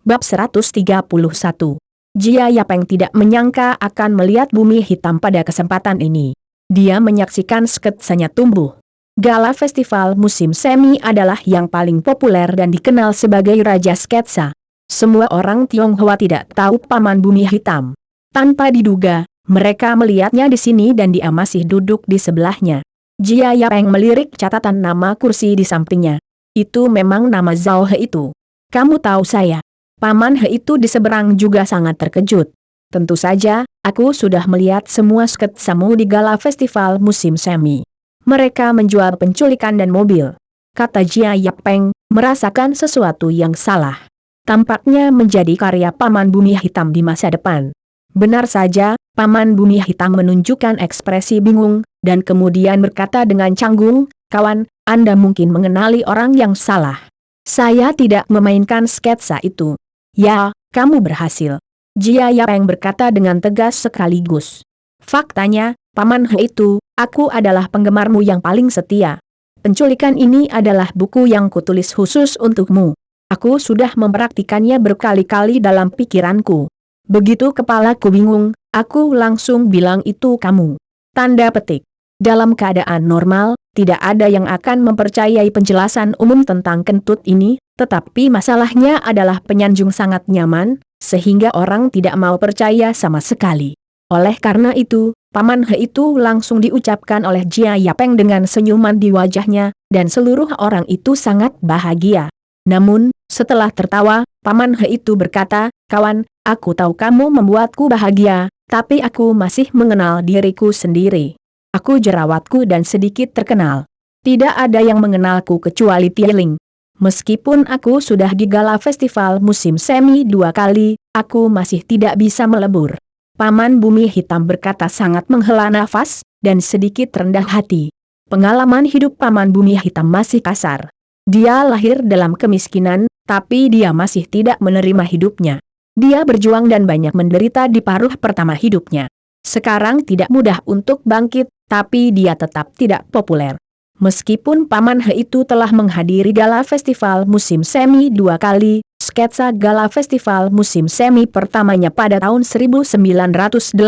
Bab 131. Jia Yapeng tidak menyangka akan melihat bumi hitam pada kesempatan ini. Dia menyaksikan sketsanya tumbuh. Gala festival musim semi adalah yang paling populer dan dikenal sebagai Raja Sketsa. Semua orang Tionghoa tidak tahu Paman Bumi Hitam. Tanpa diduga, mereka melihatnya di sini dan dia masih duduk di sebelahnya. Jia Yapeng melirik catatan nama kursi di sampingnya. Itu memang nama Zhao He itu. Kamu tahu saya. Paman He itu di seberang juga sangat terkejut. Tentu saja, aku sudah melihat semua sketsamu di gala festival musim semi. Mereka menjual penculikan dan mobil. Kata Jia Yapeng, merasakan sesuatu yang salah. Tampaknya menjadi karya Paman Bumi Hitam di masa depan. Benar saja, Paman Bumi Hitam menunjukkan ekspresi bingung, dan kemudian berkata dengan canggung, "Kawan, Anda mungkin mengenali orang yang salah. Saya tidak memainkan sketsa itu." "Ya, kamu berhasil." Jia Yapeng berkata dengan tegas sekaligus. "Faktanya, Paman He itu, aku adalah penggemarmu yang paling setia. Penculikan ini adalah buku yang kutulis khusus untukmu. Aku sudah mempraktikannya berkali-kali dalam pikiranku. Begitu kepalaku bingung, aku langsung bilang itu kamu." Tanda petik. Dalam keadaan normal, tidak ada yang akan mempercayai penjelasan umum tentang kentut ini, tetapi masalahnya adalah penyanjung sangat nyaman, sehingga orang tidak mau percaya sama sekali. Oleh karena itu, Paman He itu langsung diucapkan oleh Jia Yapeng dengan senyuman di wajahnya, dan seluruh orang itu sangat bahagia. Namun, setelah tertawa, Paman He itu berkata, "Kawan, aku tahu kamu membuatku bahagia, tapi aku masih mengenal diriku sendiri. Aku jerawatku dan sedikit terkenal. Tidak ada yang mengenalku kecuali Tieling. Meskipun aku sudah di gala festival musim semi 2 kali, aku masih tidak bisa melebur." Paman Bumi Hitam berkata sangat menghela nafas, dan sedikit rendah hati. Pengalaman hidup Paman Bumi Hitam masih kasar. Dia lahir dalam kemiskinan, tapi dia masih tidak menerima hidupnya. Dia berjuang dan banyak menderita di paruh pertama hidupnya. Sekarang tidak mudah untuk bangkit, tapi dia tetap tidak populer. Meskipun Paman He itu telah menghadiri gala festival musim semi 2 kali, sketsa gala festival musim semi pertamanya pada tahun 1989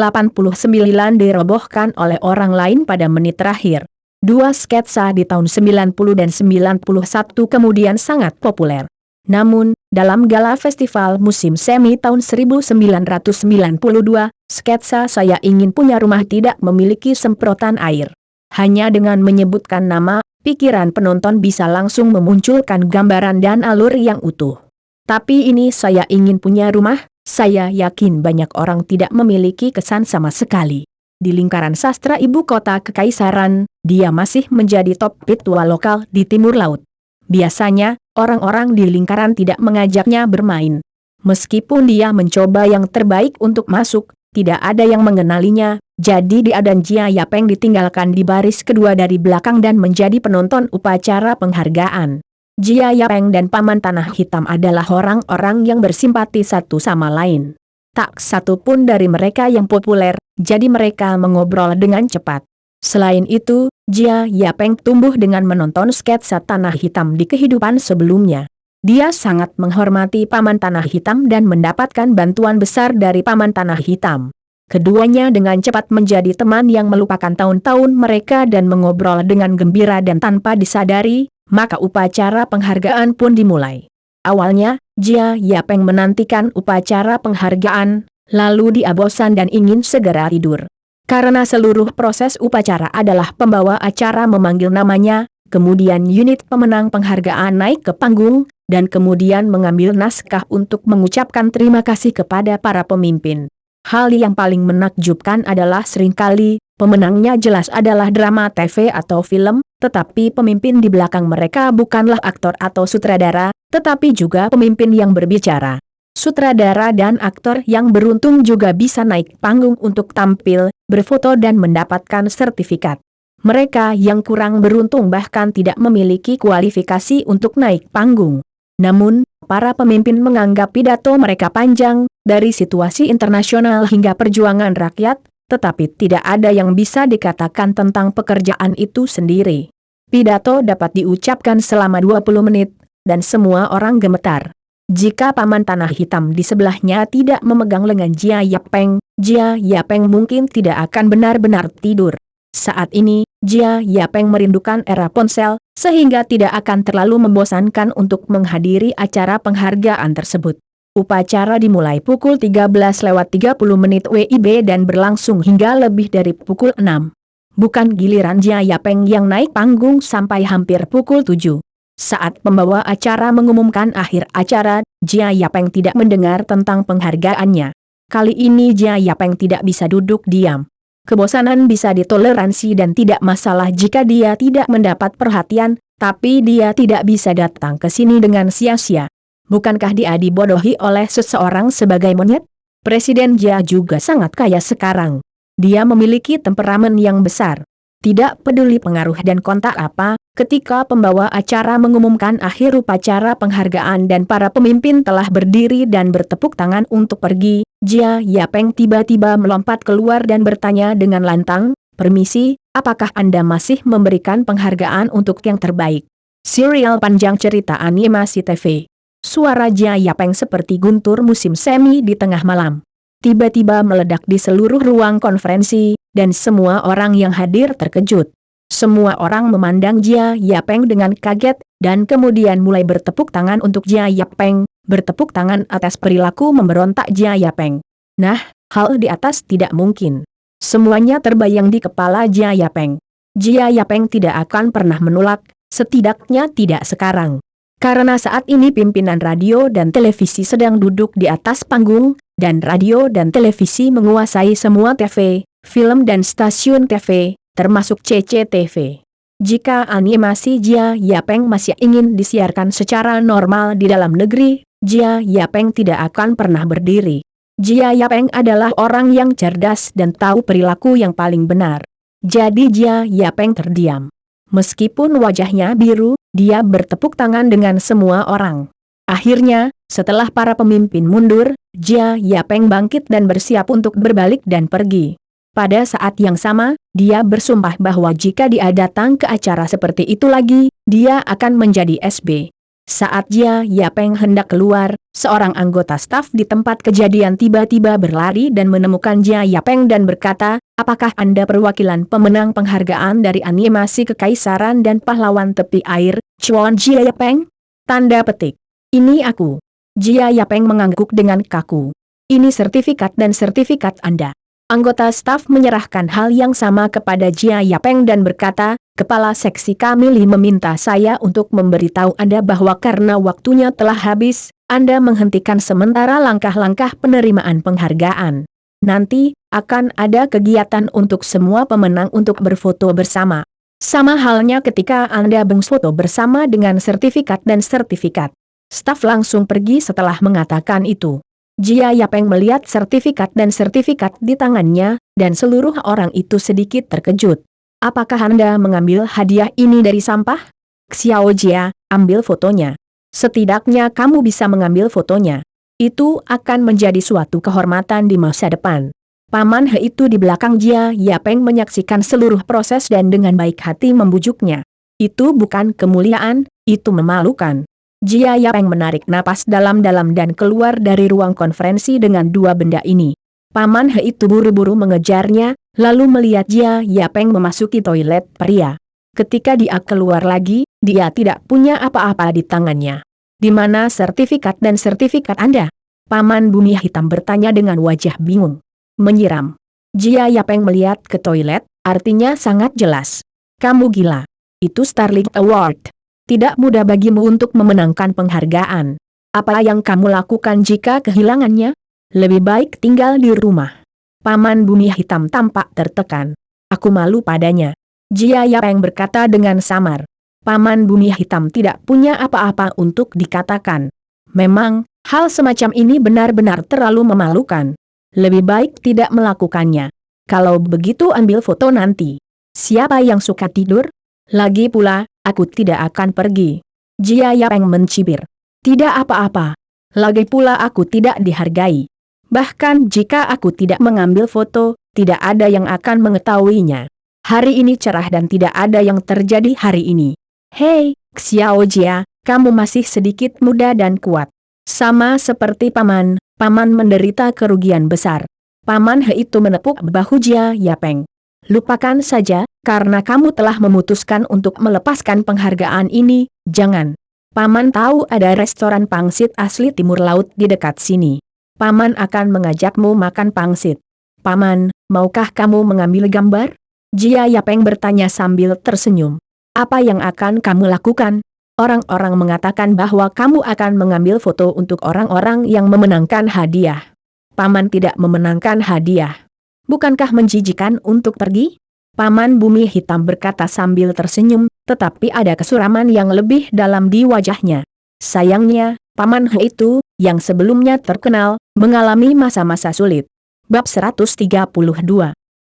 dirobohkan oleh orang lain pada menit terakhir. 2 sketsa di tahun 90 dan 91 kemudian sangat populer. Namun, dalam gala festival musim semi tahun 1992, sketsa Saya Ingin Punya Rumah tidak memiliki semprotan air. Hanya dengan menyebutkan nama, pikiran penonton bisa langsung memunculkan gambaran dan alur yang utuh. Tapi ini Saya Ingin Punya Rumah, saya yakin banyak orang tidak memiliki kesan sama sekali. Di lingkaran sastra ibu kota kekaisaran, dia masih menjadi top petua lokal di timur laut. Biasanya, orang-orang di lingkaran tidak mengajaknya bermain. Meskipun dia mencoba yang terbaik untuk masuk, tidak ada yang mengenalinya, jadi dia dan Jia Yapeng ditinggalkan di baris kedua dari belakang dan menjadi penonton upacara penghargaan. Jia Yapeng dan Paman Tanah Hitam adalah orang-orang yang bersimpati satu sama lain. Tak satu pun dari mereka yang populer, jadi mereka mengobrol dengan cepat. Selain itu, Jia Yapeng tumbuh dengan menonton sketsa Tanah Hitam di kehidupan sebelumnya. Dia sangat menghormati Paman Tanah Hitam dan mendapatkan bantuan besar dari Paman Tanah Hitam. Keduanya dengan cepat menjadi teman yang melupakan tahun-tahun mereka dan mengobrol dengan gembira dan tanpa disadari, maka upacara penghargaan pun dimulai. Awalnya, Jia Yapeng menantikan upacara penghargaan, lalu dia bosan dan ingin segera tidur. Karena seluruh proses upacara adalah pembawa acara memanggil namanya, kemudian unit pemenang penghargaan naik ke panggung, dan kemudian mengambil naskah untuk mengucapkan terima kasih kepada para pemimpin. Hal yang paling menakjubkan adalah seringkali, pemenangnya jelas adalah drama TV atau film, tetapi pemimpin di belakang mereka bukanlah aktor atau sutradara, tetapi juga pemimpin yang berbicara. Sutradara dan aktor yang beruntung juga bisa naik panggung untuk tampil, berfoto dan mendapatkan sertifikat. Mereka yang kurang beruntung bahkan tidak memiliki kualifikasi untuk naik panggung. Namun, para pemimpin menganggap pidato mereka panjang, dari situasi internasional hingga perjuangan rakyat, tetapi tidak ada yang bisa dikatakan tentang pekerjaan itu sendiri. Pidato dapat diucapkan selama 20 menit, dan semua orang gemetar. Jika paman tanah hitam di sebelahnya tidak memegang lengan Jia Yapeng mungkin tidak akan benar-benar tidur. Saat ini, Jia Yapeng merindukan era ponsel, sehingga tidak akan terlalu membosankan untuk menghadiri acara penghargaan tersebut. Upacara dimulai pukul 13:30 WIB dan berlangsung hingga lebih dari pukul 6. Bukan giliran Jia Yapeng yang naik panggung sampai hampir pukul 7. Saat pembawa acara mengumumkan akhir acara, Jia Yapeng tidak mendengar tentang penghargaannya. Kali ini Jia Yapeng tidak bisa duduk diam. Kebosanan bisa ditoleransi dan tidak masalah jika dia tidak mendapat perhatian, tapi dia tidak bisa datang ke sini dengan sia-sia. Bukankah dia dibodohi oleh seseorang sebagai monyet? Presiden Jia juga sangat kaya sekarang. Dia memiliki temperamen yang besar. Tidak peduli pengaruh dan kontak apa, ketika pembawa acara mengumumkan akhir upacara penghargaan dan para pemimpin telah berdiri dan bertepuk tangan untuk pergi, Jia Yapeng tiba-tiba melompat keluar dan bertanya dengan lantang, "Permisi, apakah Anda masih memberikan penghargaan untuk yang terbaik?" Serial panjang cerita animasi TV. Suara Jia Yapeng seperti guntur musim semi di tengah malam. Tiba-tiba meledak di seluruh ruang konferensi, dan semua orang yang hadir terkejut. Semua orang memandang Jia Yapeng dengan kaget, dan kemudian mulai bertepuk tangan untuk Jia Yapeng, bertepuk tangan atas perilaku memberontak Jia Yapeng. Nah, hal di atas tidak mungkin. Semuanya terbayang di kepala Jia Yapeng. Jia Yapeng tidak akan pernah menolak, setidaknya tidak sekarang. Karena saat ini pimpinan radio dan televisi sedang duduk di atas panggung, dan radio dan televisi menguasai semua TV, film dan stasiun TV, termasuk CCTV. Jika animasi Jia Yapeng masih ingin disiarkan secara normal di dalam negeri, Jia Yapeng tidak akan pernah berdiri. Jia Yapeng adalah orang yang cerdas dan tahu perilaku yang paling benar. Jadi Jia Yapeng terdiam. Meskipun wajahnya biru, dia bertepuk tangan dengan semua orang. Akhirnya, setelah para pemimpin mundur, Jia Yapeng bangkit dan bersiap untuk berbalik dan pergi. Pada saat yang sama, dia bersumpah bahwa jika dia datang ke acara seperti itu lagi, dia akan menjadi SB. Saat Jia Yapeng hendak keluar, seorang anggota staf di tempat kejadian tiba-tiba berlari dan menemukan Jia Yapeng dan berkata, "Apakah Anda perwakilan pemenang penghargaan dari animasi Kekaisaran dan Pahlawan Tepi Air, Chuan Jia Yapeng?" Tanda petik. "Ini aku." Jia Yapeng mengangguk dengan kaku. "Ini sertifikat dan sertifikat Anda." Anggota staf menyerahkan hal yang sama kepada Jia Yapeng dan berkata, "Kepala seksi kami meminta saya untuk memberitahu Anda bahwa karena waktunya telah habis, Anda menghentikan sementara langkah-langkah penerimaan penghargaan. Nanti, akan ada kegiatan untuk semua pemenang untuk berfoto bersama. Sama halnya ketika Anda berfoto bersama dengan sertifikat dan sertifikat." Staf langsung pergi setelah mengatakan itu. Jia Yapeng melihat sertifikat dan sertifikat di tangannya, dan seluruh orang itu sedikit terkejut. "Apakah Anda mengambil hadiah ini dari sampah?" "Xiao Jia, ambil fotonya. Setidaknya kamu bisa mengambil fotonya. Itu akan menjadi suatu kehormatan di masa depan." Paman He itu di belakang Jia Yapeng menyaksikan seluruh proses dan dengan baik hati membujuknya. "Itu bukan kemuliaan, itu memalukan." Jia Yapeng menarik napas dalam-dalam dan keluar dari ruang konferensi dengan dua benda ini. Paman He itu buru-buru mengejarnya, lalu melihat Jia Yapeng memasuki toilet pria. Ketika dia keluar lagi, dia tidak punya apa-apa di tangannya. "Di mana sertifikat dan sertifikat Anda?" Paman Bumi Hitam bertanya dengan wajah bingung. Menyiram. Jia Yapeng melihat ke toilet, artinya sangat jelas. "Kamu gila. Itu Starling Award. Tidak mudah bagimu untuk memenangkan penghargaan. Apa yang kamu lakukan jika kehilangannya? Lebih baik tinggal di rumah." Paman Bumi Hitam tampak tertekan. "Aku malu padanya." Jia Yapeng berkata dengan samar. Paman Bumi Hitam tidak punya apa-apa untuk dikatakan. Memang, hal semacam ini benar-benar terlalu memalukan. Lebih baik tidak melakukannya. Kalau begitu ambil foto nanti. Siapa yang suka tidur? Lagi pula, aku tidak akan pergi. Jia Yapeng mencibir. "Tidak apa-apa. Lagi pula aku tidak dihargai. Bahkan jika aku tidak mengambil foto, tidak ada yang akan mengetahuinya. Hari ini cerah dan tidak ada yang terjadi hari ini." "Hei, Xiao Jia, kamu masih sedikit muda dan kuat. Sama seperti paman, paman menderita kerugian besar. Paman He itu menepuk bahu Jia Yapeng. Lupakan saja, karena kamu telah memutuskan untuk melepaskan penghargaan ini, jangan. Paman tahu ada restoran pangsit asli Timur Laut di dekat sini. Paman akan mengajakmu makan pangsit. Paman, maukah kamu mengambil gambar? Jia Yapeng bertanya sambil tersenyum. Apa yang akan kamu lakukan? Orang-orang mengatakan bahwa kamu akan mengambil foto untuk orang-orang yang memenangkan hadiah. Paman tidak memenangkan hadiah. Bukankah menjijikan untuk pergi? Paman Bumi Hitam berkata sambil tersenyum, tetapi ada kesuraman yang lebih dalam di wajahnya. Sayangnya, Paman He itu, yang sebelumnya terkenal, mengalami masa-masa sulit. Bab 132.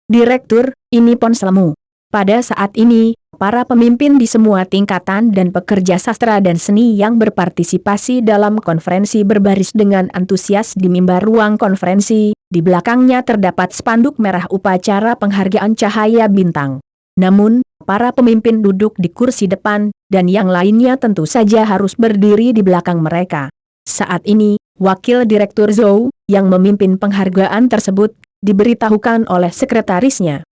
Direktur, ini ponselmu. Pada saat ini, para pemimpin di semua tingkatan dan pekerja sastra dan seni yang berpartisipasi dalam konferensi berbaris dengan antusias di mimbar ruang konferensi, di belakangnya terdapat spanduk merah upacara penghargaan cahaya bintang. Namun, para pemimpin duduk di kursi depan, dan yang lainnya tentu saja harus berdiri di belakang mereka. Saat ini, Wakil Direktur Zhou, yang memimpin penghargaan tersebut, diberitahukan oleh sekretarisnya.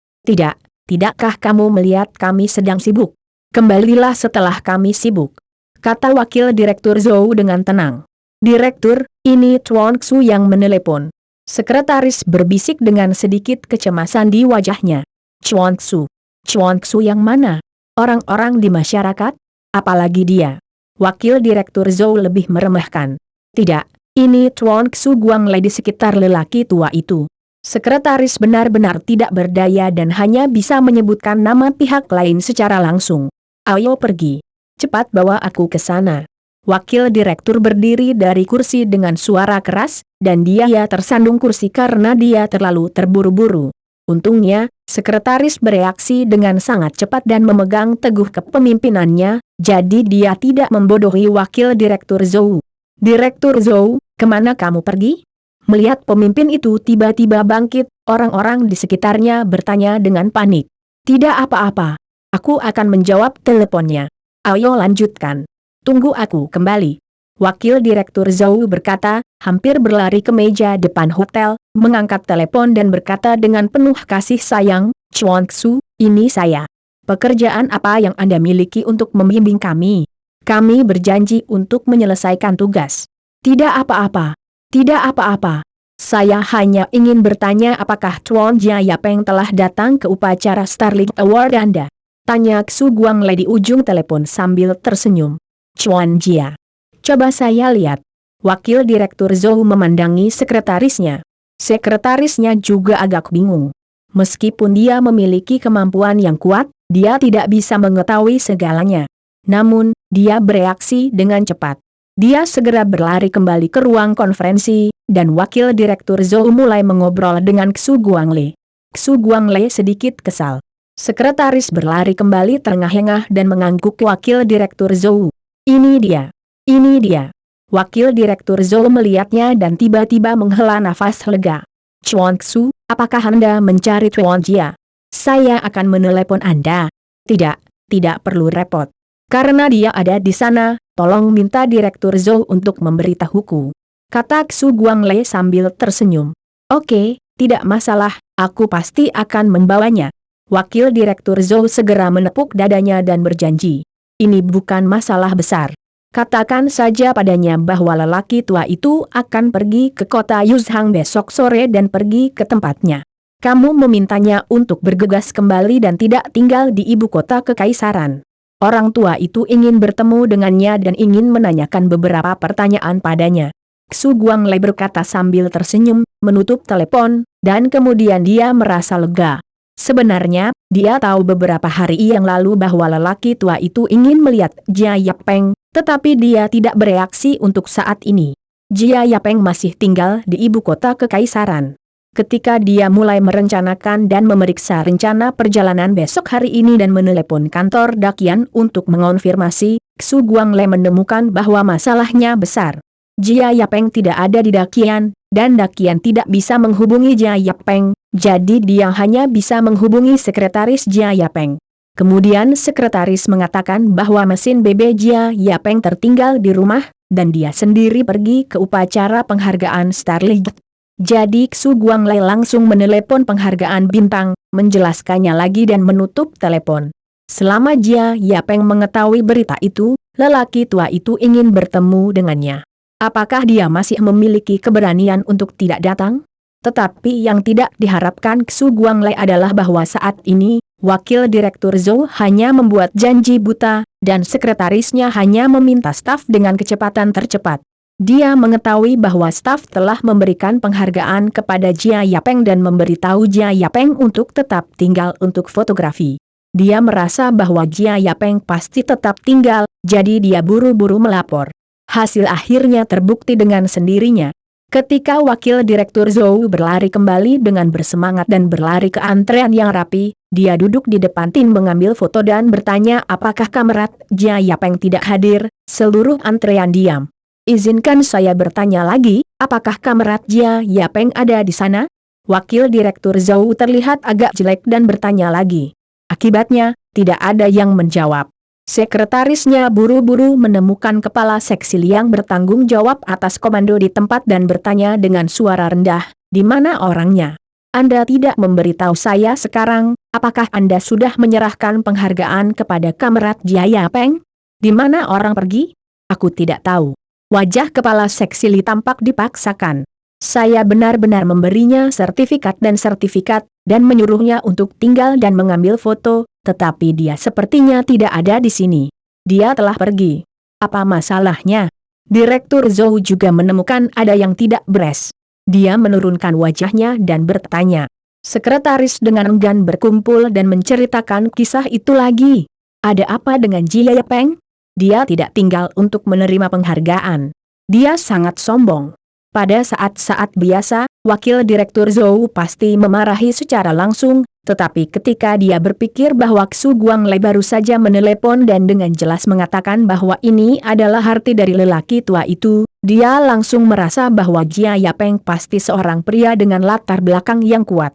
Tidakkah kamu melihat kami sedang sibuk? Kembalilah setelah kami sibuk, kata Wakil Direktur Zhou dengan tenang. Direktur, ini Chuan Xu yang menelepon. Sekretaris berbisik dengan sedikit kecemasan di wajahnya. Chuan Xu? Chuan Xu yang mana? Orang-orang di masyarakat? Apalagi dia? Wakil Direktur Zhou lebih meremehkan. Tidak, ini Chuan Xu Guanglei di sekitar lelaki tua itu. Sekretaris benar-benar tidak berdaya dan hanya bisa menyebutkan nama pihak lain secara langsung. Ayo pergi. Cepat bawa aku ke sana. Wakil Direktur berdiri dari kursi dengan suara keras, dan dia tersandung kursi karena dia terlalu terburu-buru. Untungnya, sekretaris bereaksi dengan sangat cepat dan memegang teguh kepemimpinannya, jadi dia tidak membodohi Wakil Direktur Zhou. Direktur Zhou, kemana kamu pergi? Melihat pemimpin itu tiba-tiba bangkit, orang-orang di sekitarnya bertanya dengan panik. Tidak apa-apa. Aku akan menjawab teleponnya. Ayo lanjutkan. Tunggu aku kembali. Wakil Direktur Zhou berkata, hampir berlari ke meja depan hotel, mengangkat telepon dan berkata dengan penuh kasih sayang, Chuan Xu, ini saya. Pekerjaan apa yang Anda miliki untuk membimbing kami? Kami berjanji untuk menyelesaikan tugas. Tidak apa-apa. Tidak apa-apa. Saya hanya ingin bertanya apakah Tuan Jia Yapeng telah datang ke upacara Starling Award Anda? Tanya Xu Guanglei di ujung telepon sambil tersenyum. Chuan Jia. Coba saya lihat. Wakil Direktur Zhou memandangi sekretarisnya. Sekretarisnya juga agak bingung. Meskipun dia memiliki kemampuan yang kuat, dia tidak bisa mengetahui segalanya. Namun, dia bereaksi dengan cepat. Dia segera berlari kembali ke ruang konferensi, dan Wakil Direktur Zhou mulai mengobrol dengan Xu Guanglei. Xu Guanglei sedikit kesal. Sekretaris berlari kembali terengah-engah dan mengangguk Wakil Direktur Zhou. Ini dia. Ini dia. Wakil Direktur Zhou melihatnya dan tiba-tiba menghela nafas lega. Chuan Xu, apakah Anda mencari Chuan Jia? Saya akan menelepon Anda. Tidak perlu repot. Karena dia ada di sana, tolong minta Direktur Zhou untuk memberitahuku, kata Xu Guanglei sambil tersenyum. Oke, tidak masalah, aku pasti akan membawanya. Wakil Direktur Zhou segera menepuk dadanya dan berjanji. Ini bukan masalah besar. Katakan saja padanya bahwa lelaki tua itu akan pergi ke kota Yuzhang besok sore dan pergi ke tempatnya. Kamu memintanya untuk bergegas kembali dan tidak tinggal di ibu kota kekaisaran. Orang tua itu ingin bertemu dengannya dan ingin menanyakan beberapa pertanyaan padanya. Xu Guanglei berkata sambil tersenyum, menutup telepon, dan kemudian dia merasa lega. Sebenarnya, dia tahu beberapa hari yang lalu bahwa lelaki tua itu ingin melihat Jia Yapeng, tetapi dia tidak bereaksi untuk saat ini. Jia Yapeng masih tinggal di ibu kota kekaisaran. Ketika dia mulai merencanakan dan memeriksa rencana perjalanan besok hari ini dan menelepon kantor Dakian untuk mengonfirmasi, Xu Guanglei menemukan bahwa masalahnya besar. Jia Yapeng tidak ada di Dakian, dan Dakian tidak bisa menghubungi Jia Yapeng, jadi dia hanya bisa menghubungi sekretaris Jia Yapeng. Kemudian sekretaris mengatakan bahwa mesin BB Jia Yapeng tertinggal di rumah, dan dia sendiri pergi ke upacara penghargaan Starlight. Jadi Xu Guanglai langsung menelepon penghargaan bintang, menjelaskannya lagi dan menutup telepon. Selama Jia Yapeng mengetahui berita itu, lelaki tua itu ingin bertemu dengannya. Apakah dia masih memiliki keberanian untuk tidak datang? Tetapi yang tidak diharapkan Xu Guanglai adalah bahwa saat ini, Wakil Direktur Zhou hanya membuat janji buta, dan sekretarisnya hanya meminta staf dengan kecepatan tercepat. Dia mengetahui bahwa staf telah memberikan penghargaan kepada Jia Yapeng dan memberitahu Jia Yapeng untuk tetap tinggal untuk fotografi. Dia merasa bahwa Jia Yapeng pasti tetap tinggal, jadi dia buru-buru melapor. Hasil akhirnya terbukti dengan sendirinya. Ketika Wakil Direktur Zhou berlari kembali dengan bersemangat dan berlari ke antrean yang rapi, dia duduk di depan tin mengambil foto dan bertanya apakah kamerat Jia Yapeng tidak hadir. Seluruh antrean diam. Izinkan saya bertanya lagi, apakah kamerat Jia Yapeng ada di sana? Wakil Direktur Zhou terlihat agak jelek dan bertanya lagi. Akibatnya, tidak ada yang menjawab. Sekretarisnya buru-buru menemukan kepala seksi yang bertanggung jawab atas komando di tempat dan bertanya dengan suara rendah, di mana orangnya? Anda tidak memberitahu saya sekarang, apakah Anda sudah menyerahkan penghargaan kepada kamerat Jia Yapeng? Di mana orang pergi? Aku tidak tahu. Wajah kepala seksi tampak dipaksakan. Saya benar-benar memberinya sertifikat dan menyuruhnya untuk tinggal dan mengambil foto, tetapi dia sepertinya tidak ada di sini. Dia telah pergi. Apa masalahnya? Direktur Zhou juga menemukan ada yang tidak beres. Dia menurunkan wajahnya dan bertanya. Sekretaris dengan enggan berkumpul dan menceritakan kisah itu lagi. Ada apa dengan Jia Yapeng? Dia tidak tinggal untuk menerima penghargaan. Dia sangat sombong. Pada saat-saat biasa, Wakil Direktur Zhou pasti memarahi secara langsung, tetapi ketika dia berpikir bahwa Xu Guanglai baru saja menelepon dan dengan jelas mengatakan bahwa ini adalah arti dari lelaki tua itu, dia langsung merasa bahwa Jia Yapeng pasti seorang pria dengan latar belakang yang kuat.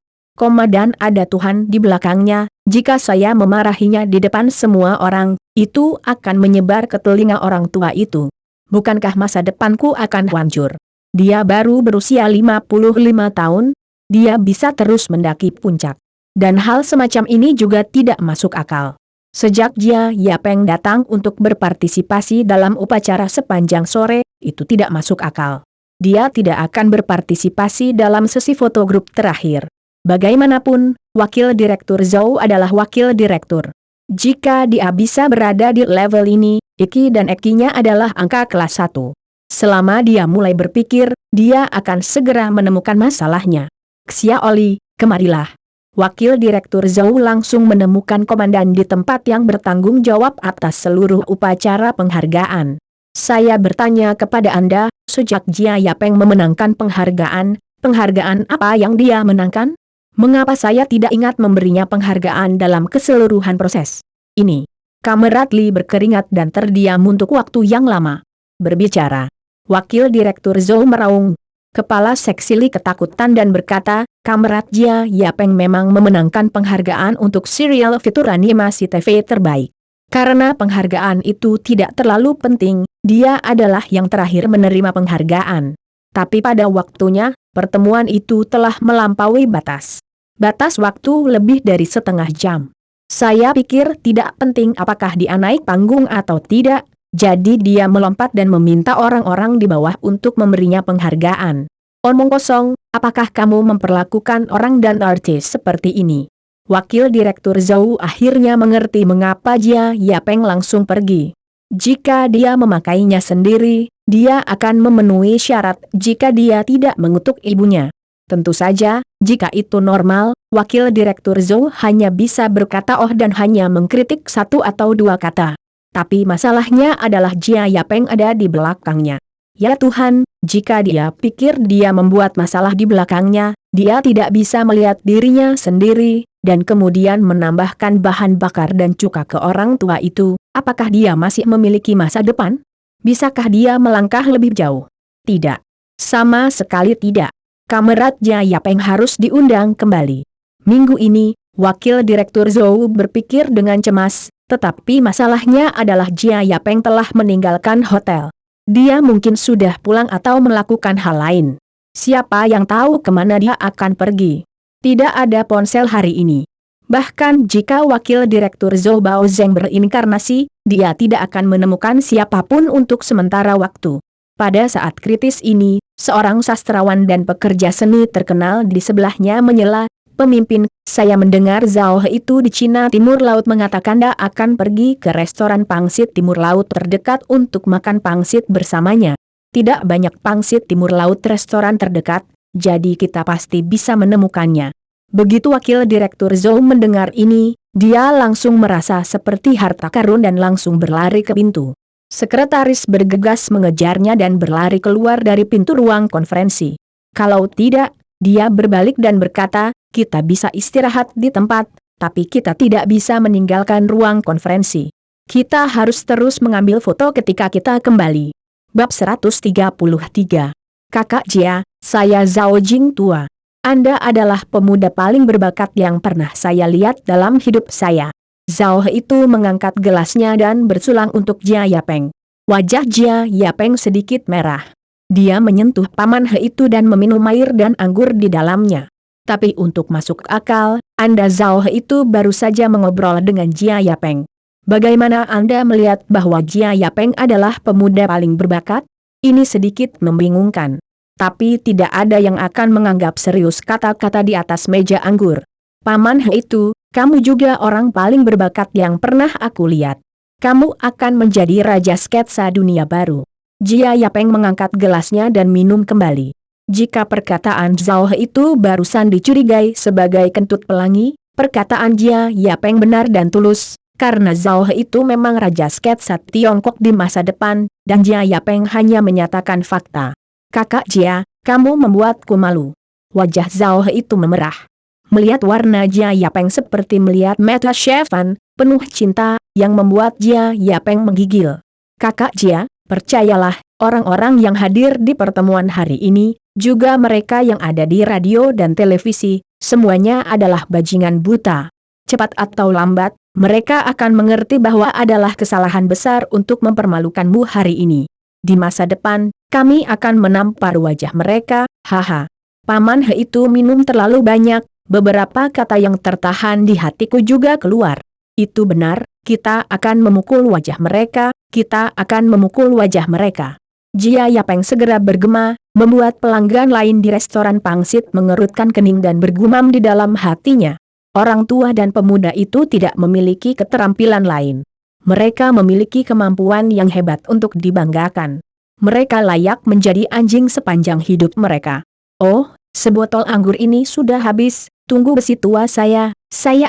Dan ada Tuhan di belakangnya, jika saya memarahinya di depan semua orang, itu akan menyebar ke telinga orang tua itu. Bukankah masa depanku akan hancur? Dia baru berusia 55 tahun, dia bisa terus mendaki puncak. Dan hal semacam ini juga tidak masuk akal. Sejak Jia Yapeng datang untuk berpartisipasi dalam upacara sepanjang sore, itu tidak masuk akal. Dia tidak akan berpartisipasi dalam sesi foto grup terakhir. Bagaimanapun, Wakil Direktur Zhou adalah Wakil Direktur. Jika dia bisa berada di level ini, Iki dan Ekinya adalah angka kelas 1. Selama dia mulai berpikir, dia akan segera menemukan masalahnya. Xia Oli, kemarilah. Wakil Direktur Zhou langsung menemukan komandan di tempat yang bertanggung jawab atas seluruh upacara penghargaan. Saya bertanya kepada Anda, sejak Jia Yapeng memenangkan penghargaan apa yang dia menangkan? Mengapa saya tidak ingat memberinya penghargaan dalam keseluruhan proses ini? Kamerat Li berkeringat dan terdiam untuk waktu yang lama. Berbicara. Wakil Direktur Zhou meraung. Kepala seksi Li ketakutan dan berkata, Kamerat Jia Yapeng memang memenangkan penghargaan untuk serial fitur animasi TV terbaik. Karena penghargaan itu tidak terlalu penting, dia adalah yang terakhir menerima penghargaan. Tapi pada waktunya, pertemuan itu telah melampaui batas. Batas waktu lebih dari setengah jam. Saya pikir tidak penting apakah dia naik panggung atau tidak. Jadi dia melompat dan meminta orang-orang di bawah untuk memberinya penghargaan. Omong kosong, apakah kamu memperlakukan orang dan artis seperti ini? Wakil Direktur Zhou akhirnya mengerti mengapa Jia Yapeng langsung pergi. Jika dia memakainya sendiri, dia akan memenuhi syarat jika dia tidak mengutuk ibunya. Tentu saja, jika itu normal, Wakil Direktur Zhou hanya bisa berkata oh dan hanya mengkritik satu atau dua kata. Tapi masalahnya adalah Jia Yapeng ada di belakangnya. Ya Tuhan, jika dia pikir dia membuat masalah di belakangnya, dia tidak bisa melihat dirinya sendiri, dan kemudian menambahkan bahan bakar dan cuka ke orang tua itu, apakah dia masih memiliki masa depan? Bisakah dia melangkah lebih jauh? Tidak. Sama sekali tidak. Kamerat Jia Yapeng harus diundang kembali. Minggu ini, Wakil Direktur Zhou berpikir dengan cemas. Tetapi masalahnya adalah Jia Yapeng telah meninggalkan hotel. Dia mungkin sudah pulang atau melakukan hal lain. Siapa yang tahu kemana dia akan pergi? Tidak ada ponsel hari ini. Bahkan jika wakil direktur Zhou Baozeng berinkarnasi, dia tidak akan menemukan siapapun untuk sementara waktu. Pada saat kritis ini, seorang sastrawan dan pekerja seni terkenal di sebelahnya menyela, "Pemimpin, saya mendengar Zhao He itu di Cina Timur Laut mengatakan dia akan pergi ke restoran pangsit Timur Laut terdekat untuk makan pangsit bersamanya. Tidak banyak pangsit Timur Laut restoran terdekat, jadi kita pasti bisa menemukannya." Begitu wakil direktur Zhou mendengar ini, dia langsung merasa seperti harta karun dan langsung berlari ke pintu. Sekretaris bergegas mengejarnya dan berlari keluar dari pintu ruang konferensi. Kalau tidak, dia berbalik dan berkata, "Kita bisa istirahat di tempat, tapi kita tidak bisa meninggalkan ruang konferensi. Kita harus terus mengambil foto ketika kita kembali." Bab 133. Kakak Jia, saya Zhao Jing tua. Anda adalah pemuda paling berbakat yang pernah saya lihat dalam hidup saya. Zhao He itu mengangkat gelasnya dan bersulang untuk Jia Yapeng. Wajah Jia Yapeng sedikit merah. Dia menyentuh paman He itu dan meminum air dan anggur di dalamnya. Tapi untuk masuk akal, Anda Zhao He itu baru saja mengobrol dengan Jia Yapeng. Bagaimana Anda melihat bahwa Jia Yapeng adalah pemuda paling berbakat? Ini sedikit membingungkan. Tapi tidak ada yang akan menganggap serius kata-kata di atas meja anggur. Paman He itu, kamu juga orang paling berbakat yang pernah aku lihat. Kamu akan menjadi raja sketsa dunia baru. Jia Yapeng mengangkat gelasnya dan minum kembali. Jika perkataan Zhao He itu barusan dicurigai sebagai kentut pelangi, perkataan Jia Yapeng benar dan tulus, karena Zhao He itu memang raja sketsa Tiongkok di masa depan, dan Jia Yapeng hanya menyatakan fakta. Kakak Jia, kamu membuatku malu. Wajah Zhao He itu memerah. Melihat warna Jia Yapeng seperti melihat mata Shevan, penuh cinta, yang membuat Jia Yapeng menggigil. Kakak Jia, percayalah, orang-orang yang hadir di pertemuan hari ini, juga mereka yang ada di radio dan televisi, semuanya adalah bajingan buta. Cepat atau lambat, mereka akan mengerti bahwa adalah kesalahan besar untuk mempermalukanmu hari ini. Di masa depan, kami akan menampar wajah mereka, haha. Paman He itu minum terlalu banyak, beberapa kata yang tertahan di hatiku juga keluar. Itu benar, kita akan memukul wajah mereka, kita akan memukul wajah mereka. Jia Yapeng segera bergema, membuat pelanggan lain di restoran pangsit mengerutkan kening dan bergumam di dalam hatinya. Orang tua dan pemuda itu tidak memiliki keterampilan lain. Mereka memiliki kemampuan yang hebat untuk dibanggakan. Mereka layak menjadi anjing sepanjang hidup mereka. Oh, sebotol anggur ini sudah habis, tunggu besi tua saya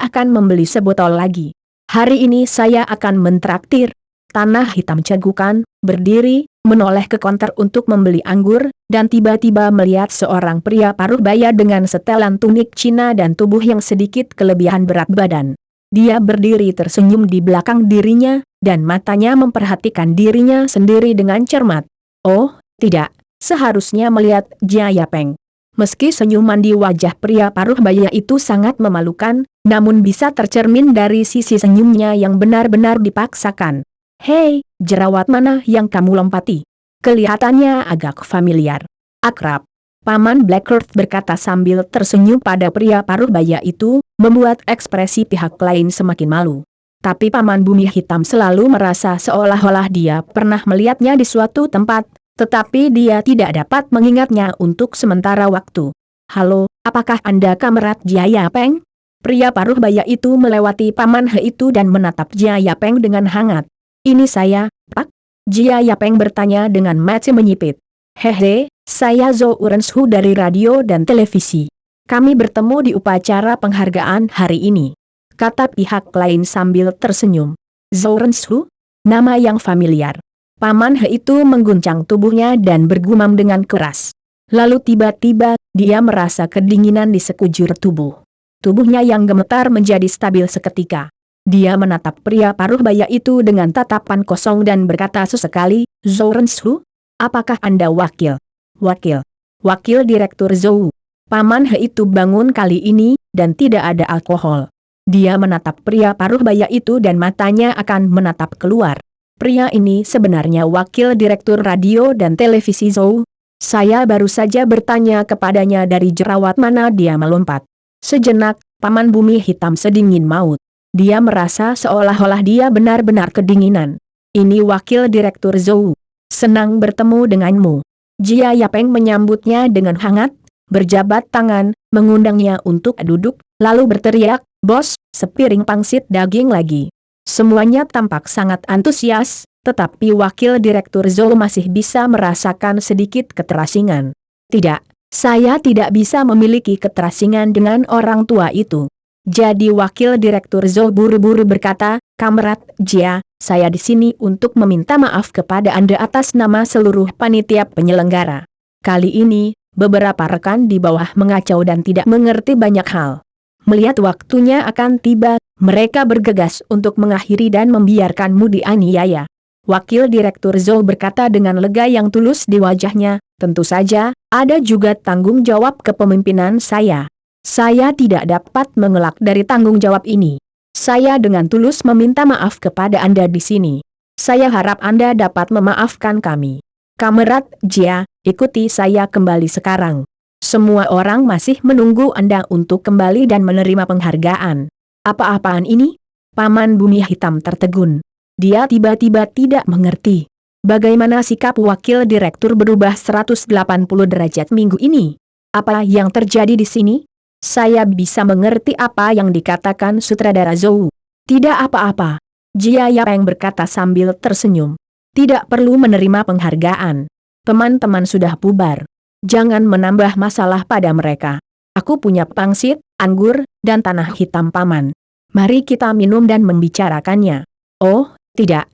akan membeli sebotol lagi. Hari ini saya akan mentraktir. Tanah hitam cegukan, berdiri, menoleh ke konter untuk membeli anggur, dan tiba-tiba melihat seorang pria paruh baya dengan setelan tunik Cina dan tubuh yang sedikit kelebihan berat badan. Dia berdiri tersenyum di belakang dirinya, dan matanya memperhatikan dirinya sendiri dengan cermat. Oh, tidak, seharusnya melihat Jia Yapeng. Meski senyuman di wajah pria paruh baya itu sangat memalukan, namun bisa tercermin dari sisi senyumnya yang benar-benar dipaksakan. Hei, jerawat mana yang kamu lompati? Kelihatannya agak familiar. Akrab. Paman Blackheart berkata sambil tersenyum pada pria paruh baya itu, membuat ekspresi pihak lain semakin malu. Tapi Paman Bumi Hitam selalu merasa seolah-olah dia pernah melihatnya di suatu tempat, tetapi dia tidak dapat mengingatnya untuk sementara waktu. Halo, apakah Anda Kamrat Jia Yapeng? Pria paruh baya itu melewati Paman He itu dan menatap Jia Yapeng dengan hangat. Ini saya, Pak? Jia Yapeng bertanya dengan mata menyipit. Hehe, saya Zhou Urenshu dari radio dan televisi. Kami bertemu di upacara penghargaan hari ini, kata pihak lain sambil tersenyum. Zhou Urenshu? Nama yang familiar. Paman He itu mengguncang tubuhnya dan bergumam dengan keras. Lalu tiba-tiba, dia merasa kedinginan di sekujur tubuh. Tubuhnya yang gemetar menjadi stabil seketika. Dia menatap pria paruh baya itu dengan tatapan kosong dan berkata sesekali, Zhou Urenshu? Apakah Anda wakil? Wakil Direktur Zhou. Paman He itu bangun kali ini, dan tidak ada alkohol. Dia menatap pria paruh baya itu dan matanya akan menatap keluar. Pria ini sebenarnya wakil direktur radio dan televisi Zhou. Saya baru saja bertanya kepadanya dari jerawat mana dia melompat. Sejenak, Paman Bumi Hitam sedingin maut. Dia merasa seolah-olah dia benar-benar kedinginan. Ini wakil direktur Zhou. Senang bertemu denganmu. Jia Yapeng menyambutnya dengan hangat, berjabat tangan, mengundangnya untuk duduk, lalu berteriak, "Bos, sepiring pangsit daging lagi." Semuanya tampak sangat antusias, tetapi wakil direktur Zhou masih bisa merasakan sedikit keterasingan. Tidak, saya tidak bisa memiliki keterasingan dengan orang tua itu. Jadi wakil direktur Zhou buru-buru berkata, "Kamerat Jia, saya di sini untuk meminta maaf kepada Anda atas nama seluruh panitia penyelenggara. Kali ini, beberapa rekan di bawah mengacau dan tidak mengerti banyak hal. Melihat waktunya akan tiba, mereka bergegas untuk mengakhiri dan membiarkanmu dianiaya." Wakil direktur Zhou berkata dengan lega yang tulus di wajahnya, "Tentu saja, ada juga tanggung jawab kepemimpinan saya. Saya tidak dapat mengelak dari tanggung jawab ini. Saya dengan tulus meminta maaf kepada Anda di sini. Saya harap Anda dapat memaafkan kami. Kamerat Jia, ikuti saya kembali sekarang. Semua orang masih menunggu Anda untuk kembali dan menerima penghargaan." "Apa-apaan ini?" Paman Bumi Hitam tertegun. Dia tiba-tiba tidak mengerti. Bagaimana sikap wakil direktur berubah 180 derajat minggu ini? Apa yang terjadi di sini? Saya bisa mengerti apa yang dikatakan sutradara Zhou. "Tidak apa-apa," Jia Yapeng berkata sambil tersenyum. "Tidak perlu menerima penghargaan. Teman-teman sudah bubar. Jangan menambah masalah pada mereka. Aku punya pangsit, anggur, dan tanah hitam paman. Mari kita minum dan membicarakannya." "Oh, tidak,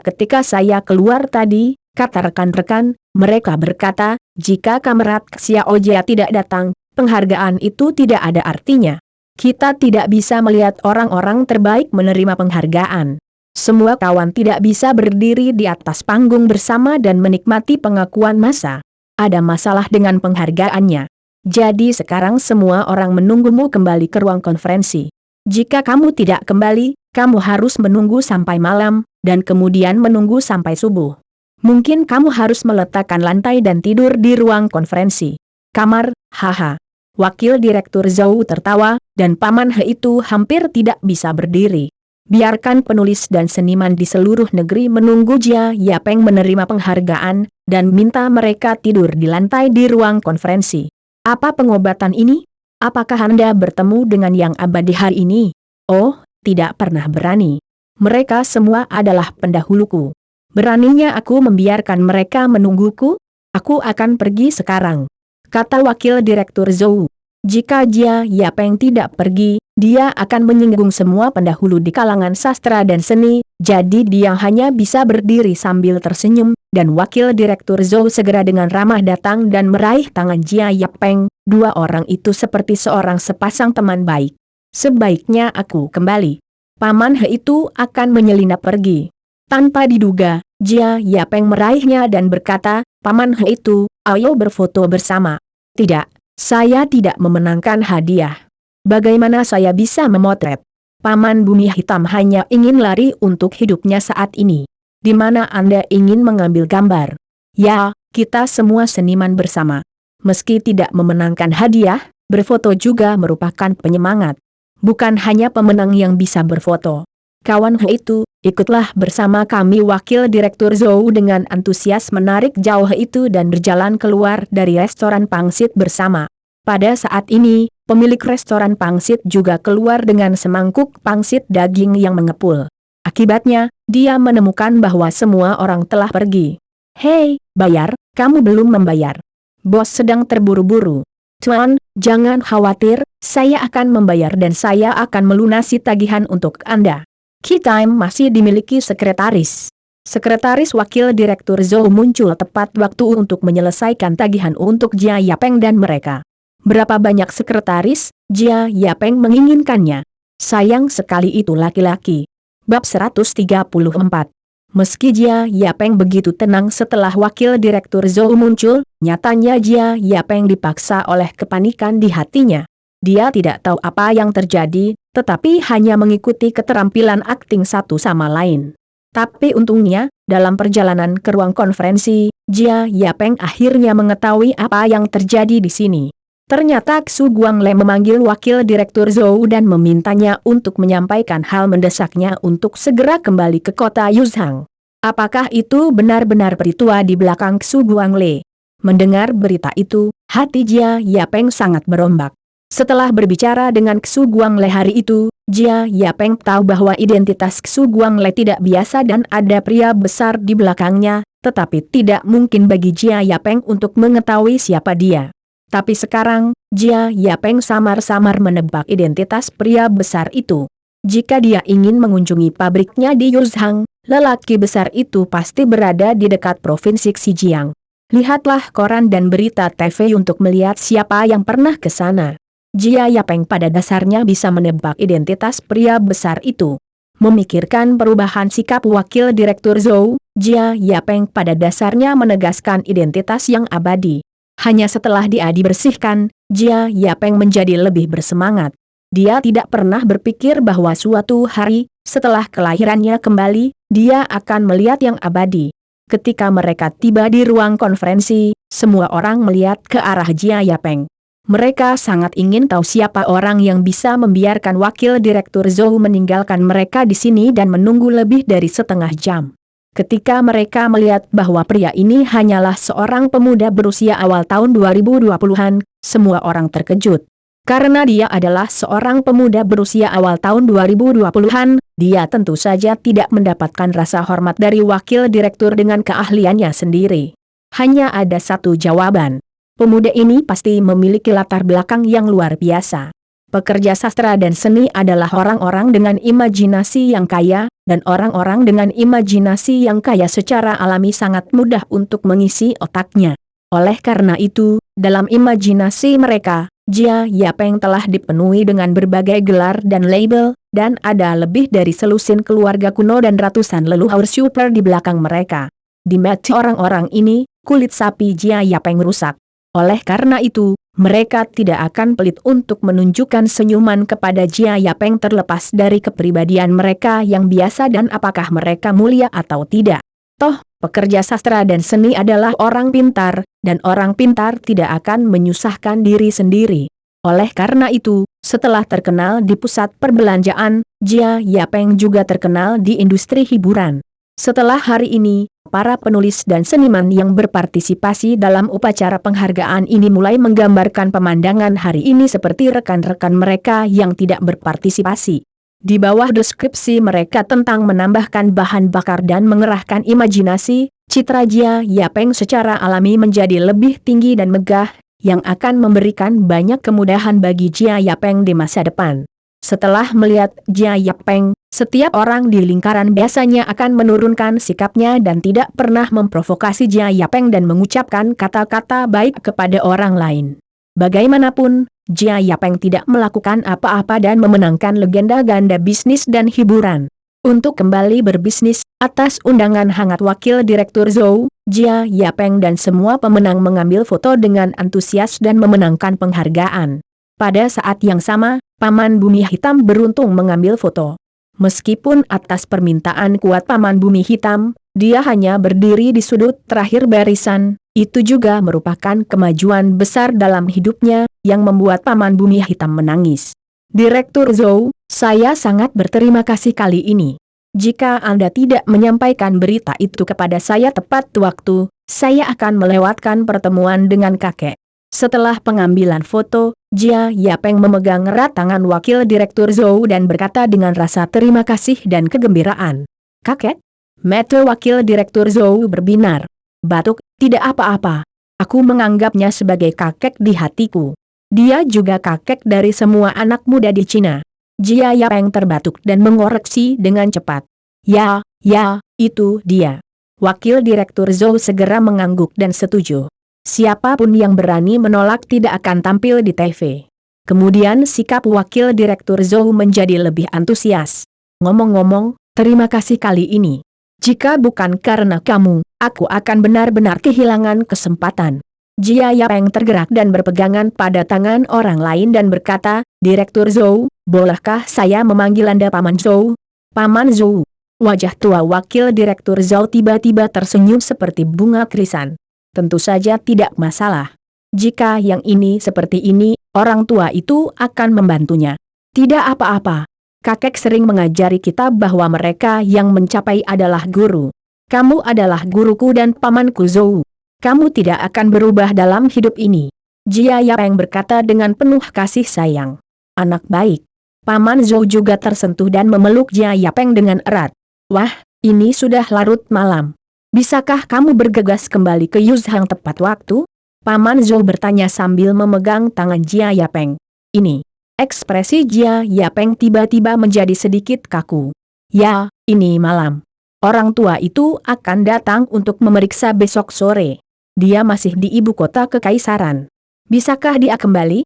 ketika saya keluar tadi," kata rekan-rekan, mereka berkata, "jika Kamerat Xiao Jia tidak datang, penghargaan itu tidak ada artinya. Kita tidak bisa melihat orang-orang terbaik menerima penghargaan. Semua kawan tidak bisa berdiri di atas panggung bersama dan menikmati pengakuan massa. Ada masalah dengan penghargaannya. Jadi sekarang semua orang menunggumu kembali ke ruang konferensi. Jika kamu tidak kembali, kamu harus menunggu sampai malam, dan kemudian menunggu sampai subuh. Mungkin kamu harus meletakkan lantai dan tidur di ruang konferensi kamar." "Haha." Wakil direktur Zhou tertawa, dan Paman He itu hampir tidak bisa berdiri. Biarkan penulis dan seniman di seluruh negeri menunggu Jia Yapeng menerima penghargaan, dan minta mereka tidur di lantai di ruang konferensi. "Apa pengobatan ini? Apakah Anda bertemu dengan yang abadi hari ini?" "Oh, tidak pernah berani. Mereka semua adalah pendahuluku. Beraninya aku membiarkan mereka menungguku? Aku akan pergi sekarang," kata wakil direktur Zhou. Jika Jia Yapeng tidak pergi, dia akan menyinggung semua pendahulu di kalangan sastra dan seni, jadi dia hanya bisa berdiri sambil tersenyum, dan wakil direktur Zhou segera dengan ramah datang dan meraih tangan Jia Yapeng. Dua orang itu seperti seorang sepasang teman baik. "Sebaiknya aku kembali." Paman He itu akan menyelinap pergi. Tanpa diduga, Jia Yapeng meraihnya dan berkata, "Paman He itu, ayo berfoto bersama." "Tidak. Saya tidak memenangkan hadiah. Bagaimana saya bisa memotret? Paman Bumi Hitam hanya ingin lari untuk hidupnya saat ini. Di mana Anda ingin mengambil gambar?" "Ya, kita semua seniman bersama. Meski tidak memenangkan hadiah, berfoto juga merupakan penyemangat. Bukan hanya pemenang yang bisa berfoto. Kawan He itu, ikutlah bersama kami." Wakil direktur Zhou dengan antusias menarik jauh itu dan berjalan keluar dari restoran pangsit bersama. Pada saat ini, pemilik restoran pangsit juga keluar dengan semangkuk pangsit daging yang mengepul. Akibatnya, dia menemukan bahwa semua orang telah pergi. "Hei, bayar, kamu belum membayar. Bos sedang terburu-buru." "Tuan, jangan khawatir, saya akan membayar dan saya akan melunasi tagihan untuk Anda. Keytime masih dimiliki sekretaris." Sekretaris wakil direktur Zhou muncul tepat waktu untuk menyelesaikan tagihan untuk Jia Yapeng dan mereka. Berapa banyak sekretaris, Jia Yapeng menginginkannya. Sayang sekali itu laki-laki. Bab 134. Meski Jia Yapeng begitu tenang setelah wakil direktur Zhou muncul, nyatanya Jia Yapeng dipaksa oleh kepanikan di hatinya. Dia tidak tahu apa yang terjadi, tetapi hanya mengikuti keterampilan akting satu sama lain. Tapi untungnya, dalam perjalanan ke ruang konferensi, Jia Yapeng akhirnya mengetahui apa yang terjadi di sini. Ternyata Xu Guangle memanggil wakil direktur Zhou dan memintanya untuk menyampaikan hal mendesaknya untuk segera kembali ke kota Yuzhang. Apakah itu benar-benar peritua di belakang Xu Guangle? Mendengar berita itu, hati Jia Yapeng sangat berombak. Setelah berbicara dengan Xu Guangle hari itu, Jia Yapeng tahu bahwa identitas Xu Guangle tidak biasa dan ada pria besar di belakangnya, tetapi tidak mungkin bagi Jia Yapeng untuk mengetahui siapa dia. Tapi sekarang, Jia Yapeng samar-samar menebak identitas pria besar itu. Jika dia ingin mengunjungi pabriknya di Yuzhang, lelaki besar itu pasti berada di dekat provinsi Xinjiang. Lihatlah koran dan berita TV untuk melihat siapa yang pernah ke sana. Jia Yapeng pada dasarnya bisa menebak identitas pria besar itu. Memikirkan perubahan sikap wakil direktur Zhou, Jia Yapeng pada dasarnya menegaskan identitas yang abadi. Hanya setelah dia dibersihkan, Jia Yapeng menjadi lebih bersemangat. Dia tidak pernah berpikir bahwa suatu hari, setelah kelahirannya kembali, dia akan melihat yang abadi. Ketika mereka tiba di ruang konferensi, semua orang melihat ke arah Jia Yapeng. Mereka sangat ingin tahu siapa orang yang bisa membiarkan wakil direktur Zhou meninggalkan mereka di sini dan menunggu lebih dari setengah jam. Ketika mereka melihat bahwa pria ini hanyalah seorang pemuda berusia awal tahun 2020-an, semua orang terkejut. Karena dia adalah seorang pemuda berusia awal tahun 2020-an, dia tentu saja tidak mendapatkan rasa hormat dari wakil direktur dengan keahliannya sendiri. Hanya ada satu jawaban. Pemuda ini pasti memiliki latar belakang yang luar biasa. Pekerja sastra dan seni adalah orang-orang dengan imajinasi yang kaya, dan orang-orang dengan imajinasi yang kaya secara alami sangat mudah untuk mengisi otaknya. Oleh karena itu, dalam imajinasi mereka, Jia Yapeng telah dipenuhi dengan berbagai gelar dan label, dan ada lebih dari selusin keluarga kuno dan ratusan leluhur super di belakang mereka. Di mata orang-orang ini, kulit sapi Jia Yapeng rusak. Oleh karena itu, mereka tidak akan pelit untuk menunjukkan senyuman kepada Jia Yapeng terlepas dari kepribadian mereka yang biasa dan apakah mereka mulia atau tidak. Toh, pekerja sastra dan seni adalah orang pintar, dan orang pintar tidak akan menyusahkan diri sendiri. Oleh karena itu, setelah terkenal di pusat perbelanjaan, Jia Yapeng juga terkenal di industri hiburan. Setelah hari ini, para penulis dan seniman yang berpartisipasi dalam upacara penghargaan ini mulai menggambarkan pemandangan hari ini seperti rekan-rekan mereka yang tidak berpartisipasi. Di bawah deskripsi mereka tentang menambahkan bahan bakar dan mengerahkan imajinasi, citra Jia Yapeng secara alami menjadi lebih tinggi dan megah, yang akan memberikan banyak kemudahan bagi Jia Yapeng di masa depan. Setelah melihat Jia Yapeng, setiap orang di lingkaran biasanya akan menurunkan sikapnya dan tidak pernah memprovokasi Jia Yapeng dan mengucapkan kata-kata baik kepada orang lain. Bagaimanapun, Jia Yapeng tidak melakukan apa-apa dan memenangkan legenda ganda bisnis dan hiburan. Untuk kembali berbisnis, atas undangan hangat wakil direktur Zhou, Jia Yapeng dan semua pemenang mengambil foto dengan antusias dan memenangkan penghargaan. Pada saat yang sama, Paman Bumi Hitam beruntung mengambil foto. Meskipun atas permintaan kuat Paman Bumi Hitam, dia hanya berdiri di sudut terakhir barisan, itu juga merupakan kemajuan besar dalam hidupnya, yang membuat Paman Bumi Hitam menangis. Direktur Zhou, saya sangat berterima kasih kali ini. Jika Anda tidak menyampaikan berita itu kepada saya tepat waktu, saya akan melewatkan pertemuan dengan kakek. Setelah pengambilan foto, Jia Yapeng memegang erat tangan wakil direktur Zhou dan berkata dengan rasa terima kasih dan kegembiraan. Kakek? Mata wakil direktur Zhou berbinar. Batuk, tidak apa-apa. Aku menganggapnya sebagai kakek di hatiku. Dia juga kakek dari semua anak muda di Cina. Jia Yapeng terbatuk dan mengoreksi dengan cepat. Ya, itu dia. Wakil direktur Zhou segera mengangguk dan setuju. Siapapun yang berani menolak tidak akan tampil di TV. Kemudian sikap wakil direktur Zhou menjadi lebih antusias. Ngomong-ngomong, terima kasih kali ini. Jika bukan karena kamu, aku akan benar-benar kehilangan kesempatan. Jia Yapeng tergerak dan berpegangan pada tangan orang lain dan berkata, Direktur Zhou, bolehkah saya memanggil Anda Paman Zhou? Paman Zhou. Wajah tua wakil direktur Zhao tiba-tiba tersenyum seperti bunga krisan. Tentu saja tidak masalah. Jika yang ini seperti ini, orang tua itu akan membantunya. Tidak apa-apa. Kakek sering mengajari kita bahwa mereka yang mencapai adalah guru. Kamu adalah guruku dan pamanku Zhou. Kamu tidak akan berubah dalam hidup ini. Jia Yapeng berkata dengan penuh kasih sayang. Anak baik. Paman Zhou juga tersentuh dan memeluk Jia Yapeng dengan erat. Wah, ini sudah larut malam. Bisakah kamu bergegas kembali ke Yuzhang tepat waktu? Paman Zhou bertanya sambil memegang tangan Jia Yapeng. Ini. Ekspresi Jia Yapeng tiba-tiba menjadi sedikit kaku. Ya, ini malam. Orang tua itu akan datang untuk memeriksa besok sore. Dia masih di ibu kota kekaisaran. Bisakah dia kembali?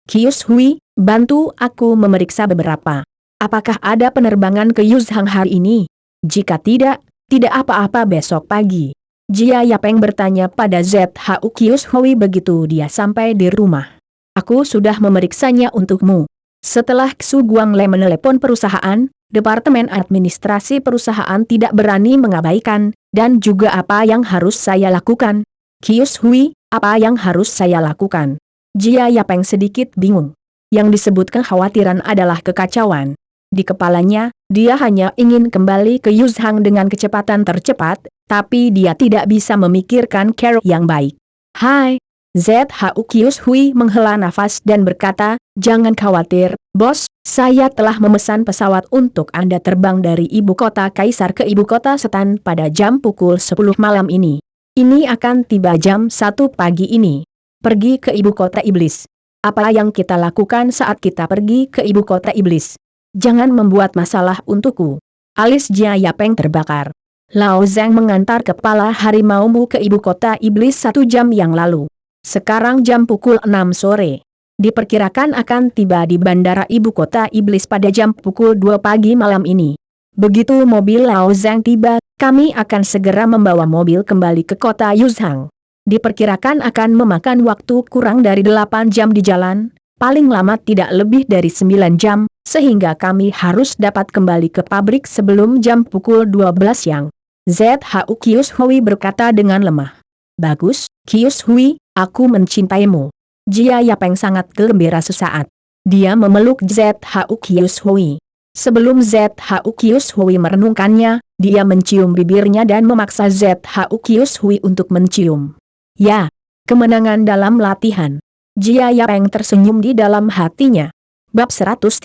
Kius Hui, bantu aku memeriksa beberapa. Apakah ada penerbangan ke Yuzhang hari ini? Jika tidak apa-apa besok pagi. Jia Yapeng bertanya pada ZHU Kius Hui begitu dia sampai di rumah. Aku sudah memeriksanya untukmu. Setelah Xu Guangle menelepon perusahaan, Departemen Administrasi Perusahaan tidak berani mengabaikan, dan juga apa yang harus saya lakukan? Kius Hui, apa yang harus saya lakukan? Jia Yapeng sedikit bingung. Yang disebut kekhawatiran adalah kekacauan. Di kepalanya, dia hanya ingin kembali ke Yuzhang dengan kecepatan tercepat, tapi dia tidak bisa memikirkan cara yang baik. Hai, ZHU Kius Hui menghela nafas dan berkata, jangan khawatir, bos, saya telah memesan pesawat untuk Anda terbang dari ibu kota Kaisar ke ibu kota Setan pada jam pukul 10 malam ini. Ini akan tiba jam 1 pagi ini. Pergi ke ibu kota iblis. Apa yang kita lakukan saat kita pergi ke ibu kota iblis? Jangan membuat masalah untukku. Alis Jia Yapeng terbakar. Lao Zhang mengantar kepala harimaumu ke ibu kota iblis 1 jam yang lalu. Sekarang jam pukul 6 sore. Diperkirakan akan tiba di bandara ibu kota iblis pada jam pukul 2 pagi malam ini. Begitu mobil Lao Zhang tiba, kami akan segera membawa mobil kembali ke kota Yuzhang. Diperkirakan akan memakan waktu kurang dari 8 jam di jalan, paling lama tidak lebih dari 9 jam, sehingga kami harus dapat kembali ke pabrik sebelum jam pukul 12 siang. ZHU Kius Hui berkata dengan lemah. Bagus, Kius Hui, aku mencintaimu. Jia Yapeng sangat gembira sesaat. Dia memeluk ZHU Kius Hui. Sebelum ZHU Kius Hui merenungkannya, dia mencium bibirnya dan memaksa ZHU Kius Hui untuk mencium. Ya, kemenangan dalam latihan. Jia Yapeng tersenyum di dalam hatinya. Bab 135.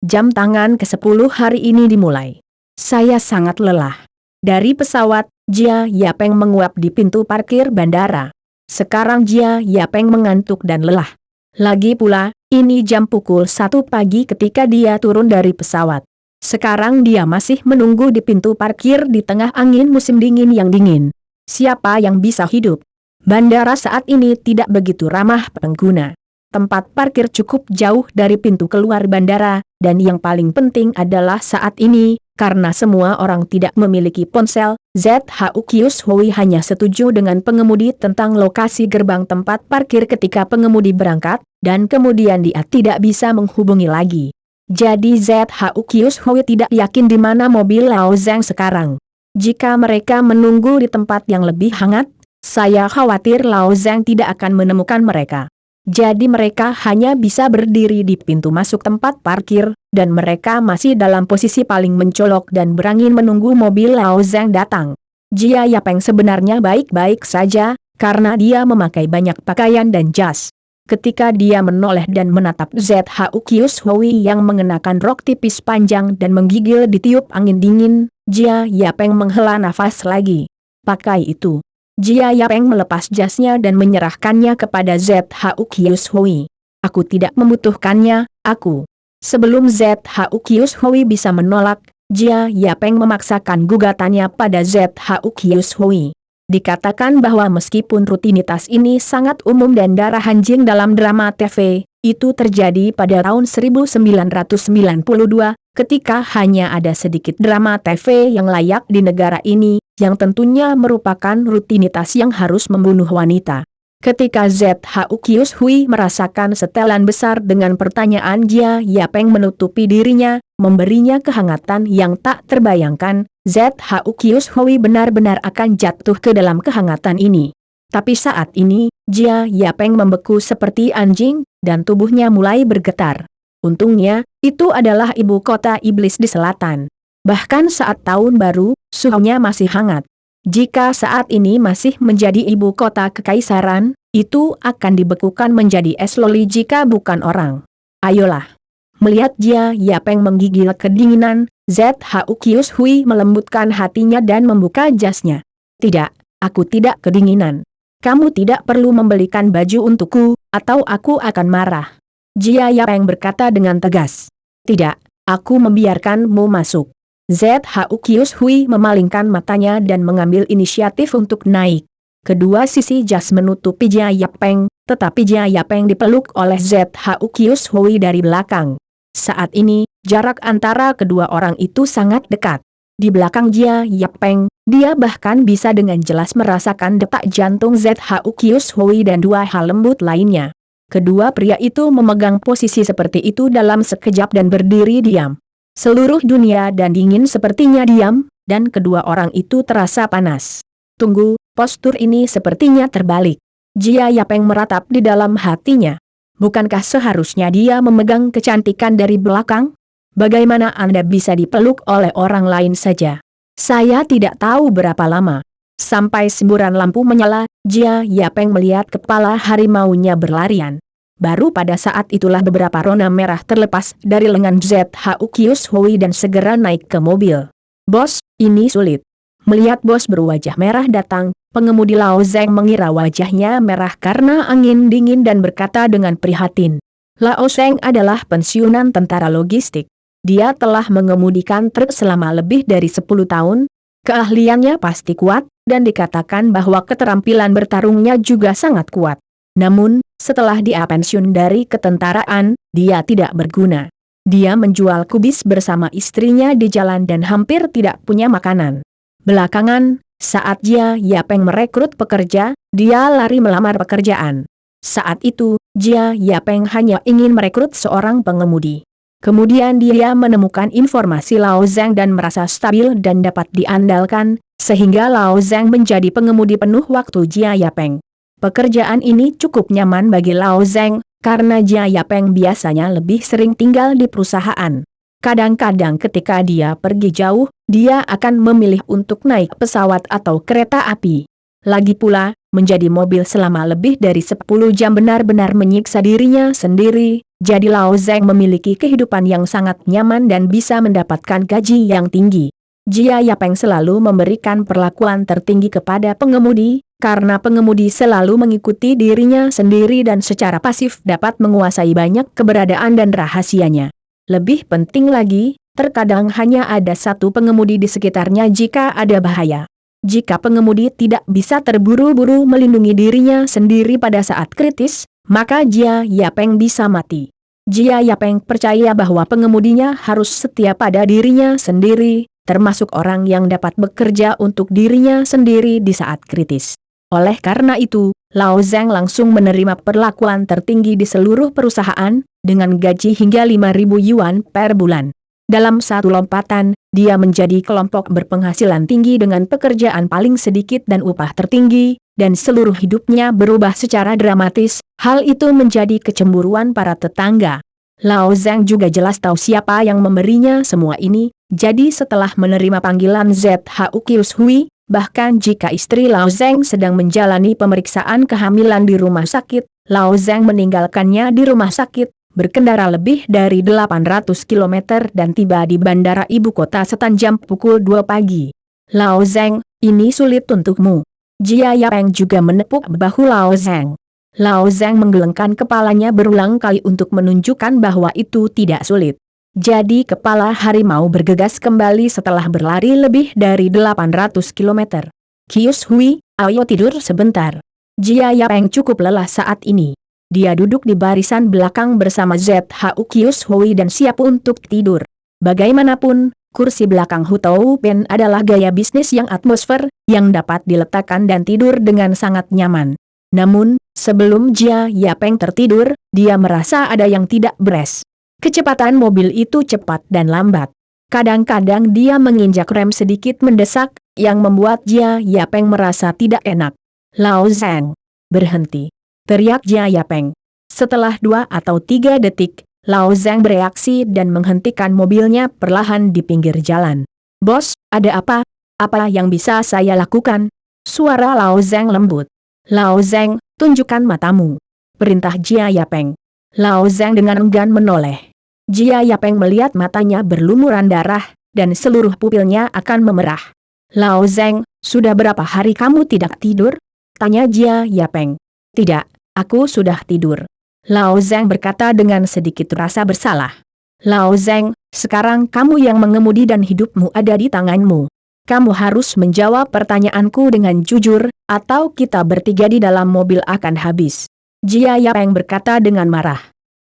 Jam tangan ke-10 hari ini dimulai. Saya sangat lelah. Dari pesawat, Jia Yapeng menguap di pintu parkir bandara. Sekarang Jia Yapeng mengantuk dan lelah. Lagi pula, ini jam pukul 1 pagi ketika dia turun dari pesawat. Sekarang dia masih menunggu di pintu parkir di tengah angin musim dingin yang dingin. Siapa yang bisa hidup? Bandara saat ini tidak begitu ramah pengguna. Tempat parkir cukup jauh dari pintu keluar bandara, dan yang paling penting adalah saat ini, karena semua orang tidak memiliki ponsel, ZHU Kius Hui hanya setuju dengan pengemudi tentang lokasi gerbang tempat parkir ketika pengemudi berangkat, dan kemudian dia tidak bisa menghubungi lagi. Jadi ZHU Kius Hui tidak yakin di mana mobil Lao Zhang sekarang. Jika mereka menunggu di tempat yang lebih hangat, saya khawatir Lao Zhang tidak akan menemukan mereka. Jadi mereka hanya bisa berdiri di pintu masuk tempat parkir, dan mereka masih dalam posisi paling mencolok dan berangin menunggu mobil Lao Zhang datang. Jia Yapeng sebenarnya baik-baik saja, karena dia memakai banyak pakaian dan jas. Ketika dia menoleh dan menatap ZHU Kius Hui yang mengenakan rok tipis panjang dan menggigil ditiup angin dingin, Jia Yapeng menghela nafas lagi. Pakai itu. Jia Yapeng melepas jasnya dan menyerahkannya kepada ZHU Kius Hui. Aku tidak membutuhkannya, aku. Sebelum ZHU Kius Hui bisa menolak, Jia Yapeng memaksakan gugatannya pada ZHU Kius Hui. Dikatakan bahwa meskipun rutinitas ini sangat umum dan darah anjing dalam drama TV, itu terjadi pada tahun 1992, ketika hanya ada sedikit drama TV yang layak di negara ini, yang tentunya merupakan rutinitas yang harus membunuh wanita. Ketika ZHU Kius Hui merasakan setelan besar dengan pertanyaan Jia Yapeng menutupi dirinya, memberinya kehangatan yang tak terbayangkan, ZHU Kius Hui benar-benar akan jatuh ke dalam kehangatan ini. Tapi saat ini, Jia Yapeng membeku seperti anjing, dan tubuhnya mulai bergetar. Untungnya, itu adalah ibu kota iblis di selatan. Bahkan saat tahun baru, suhunya masih hangat. Jika saat ini masih menjadi ibu kota kekaisaran, itu akan dibekukan menjadi es loli jika bukan orang. Ayolah. Melihat Jia Yapeng menggigil kedinginan, ZHU Kius Hui melembutkan hatinya dan membuka jasnya. Tidak, aku tidak kedinginan. Kamu tidak perlu membelikan baju untukku, atau aku akan marah. Jia Yapeng berkata dengan tegas. Tidak, aku membiarkanmu masuk. ZHU Kius Hui memalingkan matanya dan mengambil inisiatif untuk naik. Kedua sisi jas menutupi Jia Yapeng, tetapi Jia Yapeng dipeluk oleh ZHU Kius Hui dari belakang. Saat ini, jarak antara kedua orang itu sangat dekat. Di belakang Jia Yapeng, dia bahkan bisa dengan jelas merasakan detak jantung ZHU Kius Hui dan dua hal lembut lainnya. Kedua pria itu memegang posisi seperti itu dalam sekejap dan berdiri diam. Seluruh dunia dan dingin sepertinya diam, dan kedua orang itu terasa panas. Tunggu, postur ini sepertinya terbalik. Jia Yapeng meratap di dalam hatinya. Bukankah seharusnya dia memegang kecantikan dari belakang? Bagaimana Anda bisa dipeluk oleh orang lain saja? Saya tidak tahu berapa lama. Sampai semburan lampu menyala, Jia Yapeng melihat kepala harimaunya berlarian. Baru pada saat itulah beberapa rona merah terlepas dari lengan ZHU Kius Hui dan segera naik ke mobil. Bos, ini sulit. Melihat bos berwajah merah datang, pengemudi Lao Zeng mengira wajahnya merah karena angin dingin dan berkata dengan prihatin. Lao Zeng adalah pensiunan tentara logistik. Dia telah mengemudikan truk selama lebih dari 10 tahun. Keahliannya pasti kuat, dan dikatakan bahwa keterampilan bertarungnya juga sangat kuat. Namun, setelah dia pensiun dari ketentaraan, dia tidak berguna. Dia menjual kubis bersama istrinya di jalan dan hampir tidak punya makanan. Belakangan, saat Jia Yapeng merekrut pekerja, dia lari melamar pekerjaan. Saat itu, Jia Yapeng hanya ingin merekrut seorang pengemudi. Kemudian dia menemukan informasi Lao Zeng dan merasa stabil dan dapat diandalkan, sehingga Lao Zeng menjadi pengemudi penuh waktu Jia Yapeng. Pekerjaan ini cukup nyaman bagi Lao Zeng, karena Jia Yapeng biasanya lebih sering tinggal di perusahaan. Kadang-kadang ketika dia pergi jauh, dia akan memilih untuk naik pesawat atau kereta api. Lagi pula, menjadi mobil selama lebih dari 10 jam benar-benar menyiksa dirinya sendiri, jadi Lao Zeng memiliki kehidupan yang sangat nyaman dan bisa mendapatkan gaji yang tinggi. Jia Yapeng selalu memberikan perlakuan tertinggi kepada pengemudi, karena pengemudi selalu mengikuti dirinya sendiri dan secara pasif dapat menguasai banyak keberadaan dan rahasianya. Lebih penting lagi, terkadang hanya ada satu pengemudi di sekitarnya jika ada bahaya. Jika pengemudi tidak bisa terburu-buru melindungi dirinya sendiri pada saat kritis, maka Jia Yapeng bisa mati. Jia Yapeng percaya bahwa pengemudinya harus setia pada dirinya sendiri, termasuk orang yang dapat bekerja untuk dirinya sendiri di saat kritis. Oleh karena itu, Lao Zeng langsung menerima perlakuan tertinggi di seluruh perusahaan, dengan gaji hingga 5.000 yuan per bulan. Dalam satu lompatan, dia menjadi kelompok berpenghasilan tinggi dengan pekerjaan paling sedikit dan upah tertinggi, dan seluruh hidupnya berubah secara dramatis. Hal itu menjadi kecemburuan para tetangga. Lao Zeng juga jelas tahu siapa yang memberinya semua ini, jadi setelah menerima panggilan ZHU Kius Hui, bahkan jika istri Lao Zeng sedang menjalani pemeriksaan kehamilan di rumah sakit, Lao Zeng meninggalkannya di rumah sakit, berkendara lebih dari 800 km dan tiba di bandara ibu kota setanjam pukul 2 pagi. Lao Zeng, ini sulit untukmu. Jia Yapeng juga menepuk bahu Lao Zeng. Lao Zeng menggelengkan kepalanya berulang kali untuk menunjukkan bahwa itu tidak sulit. Jadi kepala harimau bergegas kembali setelah berlari lebih dari 800 km. Kius Hui, ayo tidur sebentar. Jia Yapeng cukup lelah saat ini. Dia duduk di barisan belakang bersama ZHU Kius Hui dan siap untuk tidur. Bagaimanapun, kursi belakang Hutau Ben adalah gaya bisnis yang atmosfer, yang dapat diletakkan dan tidur dengan sangat nyaman. Namun, sebelum Jia Yapeng tertidur, dia merasa ada yang tidak beres. Kecepatan mobil itu cepat dan lambat. Kadang-kadang dia menginjak rem sedikit mendesak, yang membuat Jia Yapeng merasa tidak enak. "Lao Zhang, berhenti!" teriak Jia Yapeng. Setelah 2 atau 3 detik, Lao Zhang bereaksi dan menghentikan mobilnya perlahan di pinggir jalan. "Bos, ada apa? Apa yang bisa saya lakukan?" Suara Lao Zhang lembut. "Lao Zhang, tunjukkan matamu," perintah Jia Yapeng. Lao Zhang dengan enggan menoleh. Jia Yapeng melihat matanya berlumuran darah, dan seluruh pupilnya akan memerah. "Lao Zhang, sudah berapa hari kamu tidak tidur?" tanya Jia Yapeng. "Tidak, aku sudah tidur," Lao Zhang berkata dengan sedikit rasa bersalah. "Lao Zhang, sekarang kamu yang mengemudi dan hidupmu ada di tanganmu. Kamu harus menjawab pertanyaanku dengan jujur, atau kita bertiga di dalam mobil akan habis," Jia Yapeng berkata dengan marah.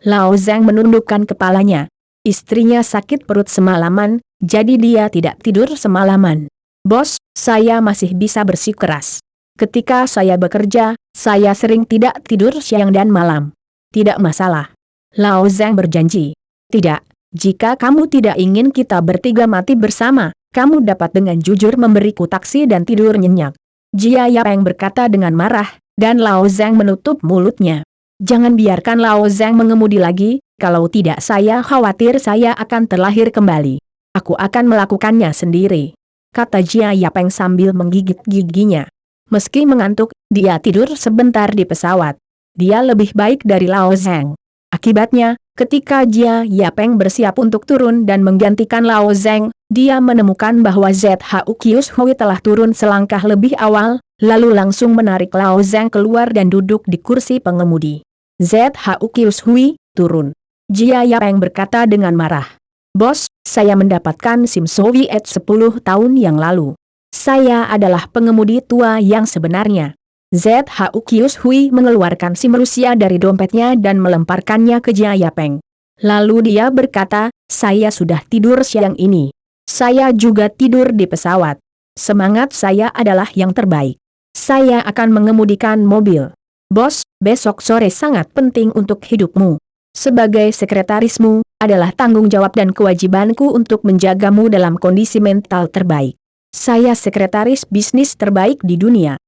Lao Zhang menundukkan kepalanya. Istrinya sakit perut semalaman, jadi dia tidak tidur semalaman. "Bos, saya masih bisa bersikeras. Ketika saya bekerja, saya sering tidak tidur siang dan malam." "Tidak masalah," Lao Zhang berjanji. "Tidak, jika kamu tidak ingin kita bertiga mati bersama, kamu dapat dengan jujur memberiku taksi dan tidur nyenyak," Jia Yapeng berkata dengan marah, dan Lao Zhang menutup mulutnya. "Jangan biarkan Lao Zhang mengemudi lagi, kalau tidak saya khawatir saya akan terlahir kembali. Aku akan melakukannya sendiri," kata Jia Yapeng sambil menggigit giginya. Meski mengantuk, dia tidur sebentar di pesawat. Dia lebih baik dari Lao Zhang. Akibatnya, ketika Jia Yapeng bersiap untuk turun dan menggantikan Lao Zhang, dia menemukan bahwa ZHU Kius Hui telah turun selangkah lebih awal, lalu langsung menarik Lao Zhang keluar dan duduk di kursi pengemudi. "ZHU Kius Hui, turun," Jia Yapeng berkata dengan marah. "Bos, saya mendapatkan SIM Soviet 10 tahun yang lalu. Saya adalah pengemudi tua yang sebenarnya." ZHU Kius Hui mengeluarkan SIM Rusia dari dompetnya dan melemparkannya ke Jia Yapeng. Lalu dia berkata, "Saya sudah tidur siang ini. Saya juga tidur di pesawat. Semangat saya adalah yang terbaik. Saya akan mengemudikan mobil. Bos, besok sore sangat penting untuk hidupmu. Sebagai sekretarismu, adalah tanggung jawab dan kewajibanku untuk menjagamu dalam kondisi mental terbaik. Saya sekretaris bisnis terbaik di dunia.